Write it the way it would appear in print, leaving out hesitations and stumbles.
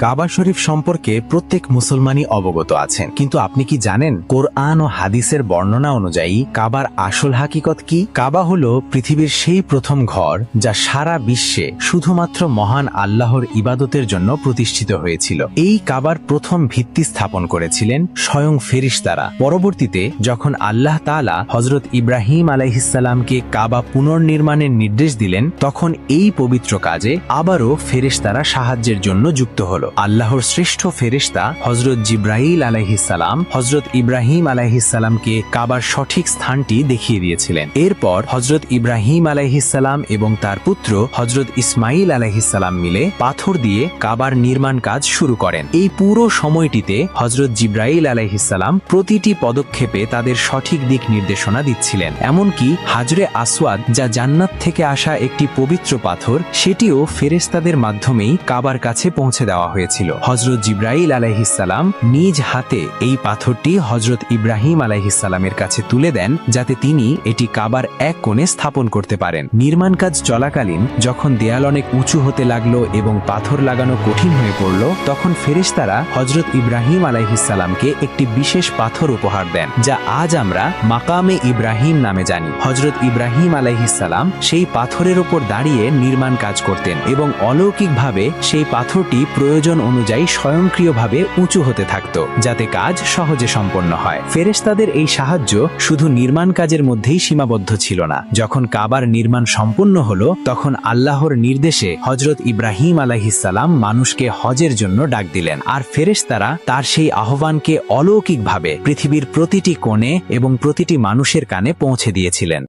কাবা শরীফ সম্পর্কে প্রত্যেক মুসলমানই অবগত আছেন, কিন্তু আপনি কি জানেন কোরআন ও হাদিসের বর্ণনা অনুযায়ী কাবার আসল হাকিকত কি? কাবা হল পৃথিবীর সেই প্রথম ঘর যা সারা বিশ্বে শুধুমাত্র মহান আল্লাহর ইবাদতের জন্য প্রতিষ্ঠিত হয়েছিল। এই কাবার প্রথম ভিত্তি স্থাপন করেছিলেন স্বয়ং ফেরেশতারা। পরবর্তীতে যখন আল্লাহ তাআলা হযরত ইব্রাহিম আলাইহিসসালামকে কাবা পুনর্নির্মাণের নির্দেশ দিলেন, তখন এই পবিত্র কাজে আবারও ফেরেশতারা সাহায্যের জন্য যুক্ত হল। আল্লাহর শ্রেষ্ঠ ফেরেশতা হযরত জিবরাইল আলাইহিসসালাম হযরত ইব্রাহিম আলাইহিসসালামকে কাবার সঠিক স্থানটি দেখিয়ে দিয়েছিলেন। এরপর হযরত ইব্রাহিম আলাইহিসসালাম এবং তার পুত্র হযরত ইসমাইল আলাইহিসসালাম মিলে পাথর দিয়ে কাবার নির্মাণ কাজ শুরু করেন। এই পুরো সময়টিতে হযরত জিবরাইল আলাইহিসসালাম প্রতিটি পদক্ষেপে তাদের সঠিক দিক নির্দেশনা দিচ্ছিলেন। এমনকি হাজরে আসওয়াদ, যা জান্নাত থেকে আসা একটি পবিত্র পাথর, সেটিও ফেরেশতাদের মাধ্যমেই কাবার কাছে পৌঁছে দেওয়া হয়েছিল। হযরত জিবরাইল আলাইহিসসালাম নিজ হাতে এই পাথরটি হযরত ইব্রাহিম আলাইহিসসালামের কাছে তুলে দেন, যাতে তিনি এটি কাবার এক কোণে স্থাপন করতে পারেন। নির্মাণ কাজ চলাকালীন যখন দেয়াল অনেক উঁচু হতে লাগলো এবং পাথর লাগানো কঠিন হয়ে পড়ল, তখন ফেরেশতারা হযরত ইব্রাহিম আলাইহিসসালামকে একটি বিশেষ পাথর উপহার দেন, যা আজ আমরা মাকামে ইব্রাহিম নামে জানি। হযরত ইব্রাহিম আলাইহিসসালাম সেই পাথরের উপর দাঁড়িয়ে নির্মাণ কাজ করতেন এবং অলৌকিকভাবে সেই পাথরটি প্রয়োজন অনুযায়ী স্বয়ংক্রিয়ভাবে উঁচু হতে থাকত, যাতে কাজ সহজে সম্পন্ন হয়। ফেরেশতাদের এই সাহায্য শুধু নির্মাণ কাজের মধ্যেই সীমাবদ্ধ ছিল না। যখন কাবার নির্মাণ সম্পন্ন হলো, তখন আল্লাহর নির্দেশে হযরত ইব্রাহিম আলাইহিসসালাম মানুষকে হজের জন্য ডাক দিলেন, আর ফেরেশতারা তার সেই আহ্বানকে অলৌকিকভাবে পৃথিবীর প্রতিটি কোণে এবং প্রতিটি মানুষের কানে পৌঁছে দিয়েছিলেন।